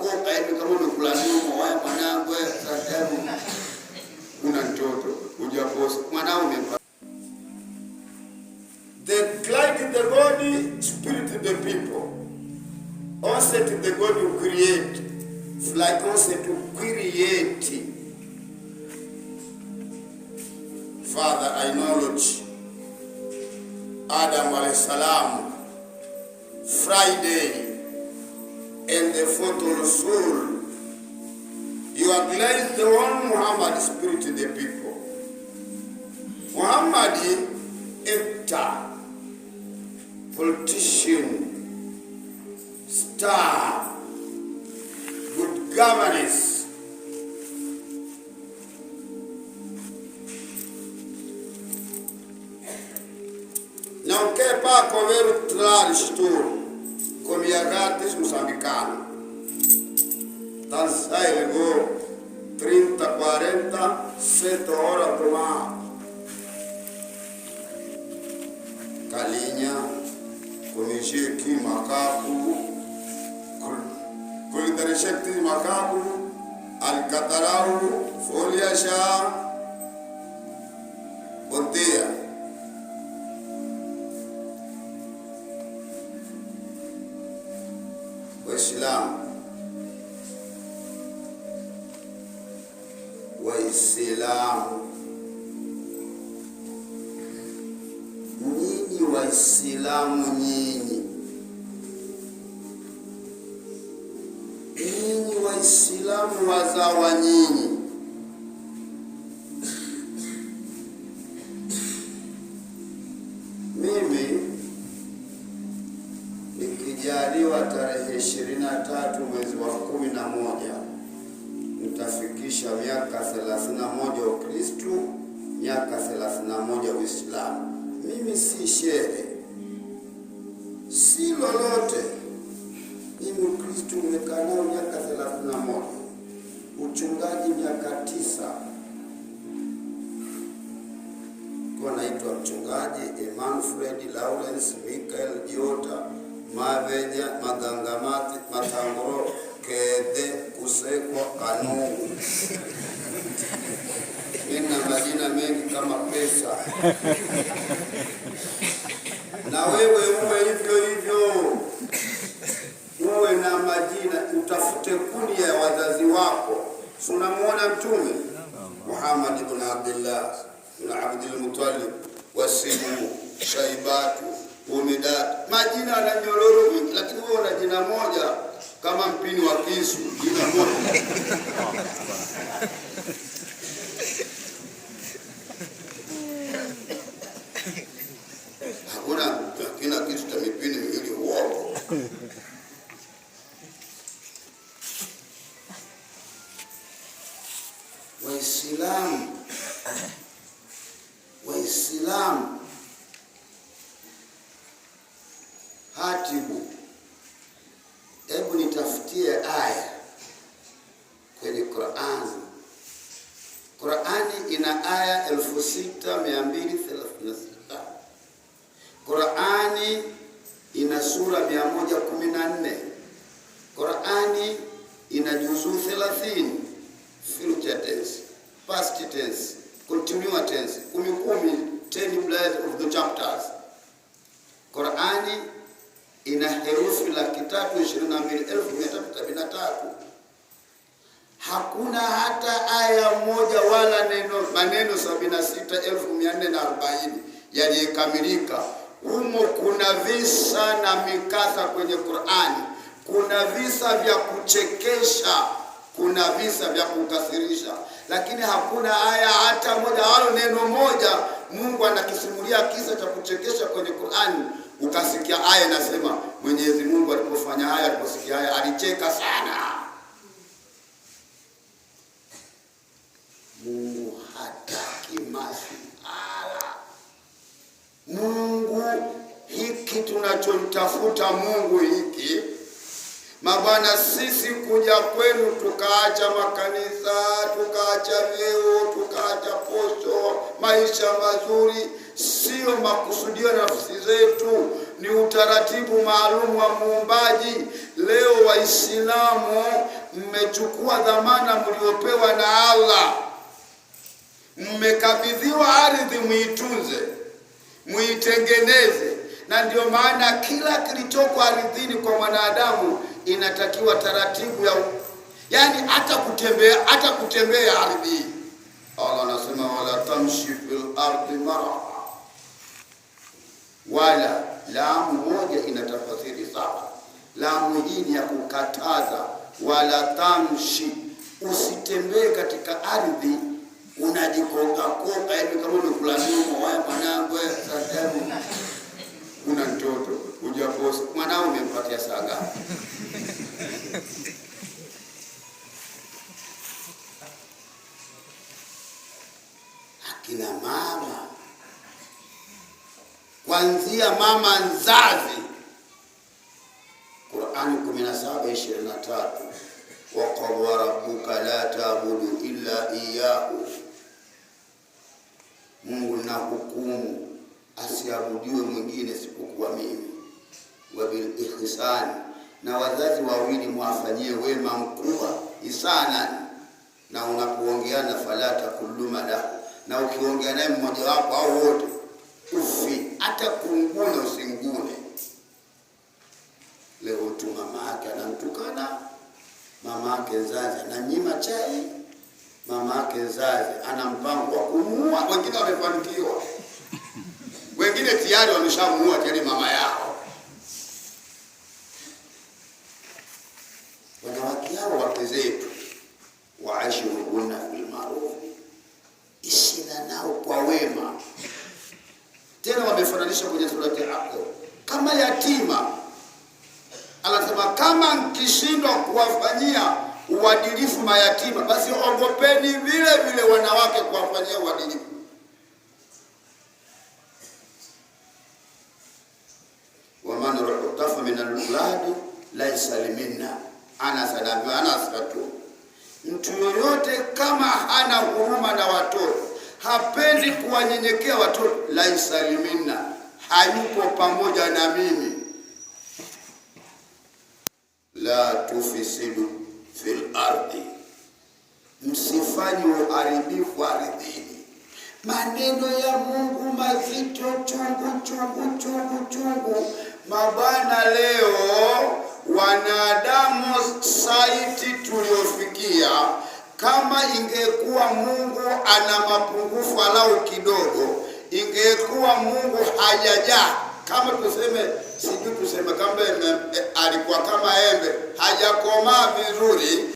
wako aende kama umekula nini waya mwanangu sasa una mtoto hujaposa mwanao umempa. The light the God, spirit the people. Also the God who create, like also to create. Father, I acknowledge Adam alayhi salam, Friday, and the photo soul. You are glad the one Muhammad spirit to the people. Muhammad actor, politician, star, good governance. Não quer para comer o claro estouro, comia gatos moçambicanos. Então sai, ligou 30, 40, 7 horas para tomar galinha, comia aqui macaco, colhidaria aqui macaco, alcatarau, folha chá, boteia. Waislamu, nyinyi Waislamu, nyinyi Waislamu wazawa nyinyi, mimi nikijaliwa tarehe 23 mwezi wa 11 nitafikisha miaka 31 Ukristo, miaka 31 Uislamu. Mimi si shehe, si lolote. Mimi Ukristo nimekaa nao miaka 31, uchungaji miaka 9. Kwa naitwa mchungaji Emmanuel Lawrence Michael Jota Maveja Magangamati Matangoro Kede Kusekwa Kanungu. Nina majina mengi kama pesa. Na wewe uwe hivyo hivyo. Uwe na majina, utafute kundi ya wazazi wako. Unamuona Mtume Muhammad ibn Abdullah ibn Abdul Muttalib, Wasimu, Shaibatu, Umidat. Majina na nyororo mingi, lakini wewe una jina moja kama mpini wa kisu, jina moja. Hakuna kina kisu cha mipini miwili uongo. Waislamu hatibu, hebu nitafutie aya kwenye Qur'an. Qur'ani ina aya 6236. Qur'ani ina sura 114. Qur'ani ina juzuu 30. Future tense, past tense, continuous tense, 10 blades of the chapters. Qur'ani ina herufi 322,373. Hakuna hata aya moja wala maneno 76,440 yaliyokamilika. Humo kuna visa na mikasa kwenye Qur'ani. Kuna visa vya kuchekesha, kuna visa vya kukasirisha, lakini hakuna aya hata moja wala neno moja Mungu anakisimulia kisa cha kuchekesha kwenye Qur'ani ukasikia aya inasema Mwenyezi Mungu alipofanya haya, aliposikia haya alicheka sana. Mungu hataki masuala. Mungu hiki tunachomtafuta Mungu hiki, mabwana, sisi kuja kwenu tukaacha makanisa, tukaacha vyeo, tukaacha posho, maisha mazuri, sio makusudio na nafsi zetu. ni utaratibu maalum wa Muumbaji. Leo Waislamu mmechukua dhamana mliopewa na Allah, mmekabidhiwa ardhi, muitunze, muitengeneze. Na ndio maana kila kilichoko ardhini kwa mwanadamu inatakiwa taratibu ya yani hata kutembea ardhi. Allah anasema wala tamshi fil ardi maraha. Wala lamu moja inatafasiri sawa. Lamu hii ni ya kukataza. Wala tamshi, usitembee katika ardhi unajikonga konga hivi kama unakula nyama. Wewe mwanangu, sasa una mtoto hujaposa, mwanao umempatia saa ngapi? Akina mama, kuanzia mama nzazi, Qur'ani 17:23, wa qadara rabbuka la ta'budu illa iyyahu, Mungu na hukumu asiabudiwe mwingine isipokuwa mimi. Wa bil ihsan, na wazazi wawili mwafanyie wema mkubwa ihsana. Na unapoongeana falata kulluma lahu, na ukiongea naye mmoja wapo au wote ufi, hata kunguna usingune. Leo tu mama yake anamtukana, mama yake zazi ananyima chai, mama yake zazi ana mpango wa kumuua. Wengine wamefanikiwa, wengine tayari wameshamuua tayari mama yao. Wanawake hao wake zetu, waashiruhunna bil ma'ruf, ishina nao kwa wema. Tena wamefananisha kwenye surati Al-Aqaf kama yatima. Anasema kama mkishindwa kuwafanyia uadilifu mayatima, basi ogopeni vile vile wanawake kuwafanyia uadilifu. Waman rutafa min al-ulad laysa minna, anasatu. Mtu yoyote kama hana huruma na watoto, hapendi kuwanyenyekea watoto, laysa minna, hayupo pamoja na mimi. La tufisidu fil ardi, msifanye uharibifu ardhini. Maneno ya Mungu mazito, chungu. Mabana, leo wanadamu saiti tuliofikia, kama ingekuwa Mungu ana mapungufu alau kidogo, ingekuwa Mungu hajajaa, kama tuseme kama alikuwa kama embe hajakomaa vizuri,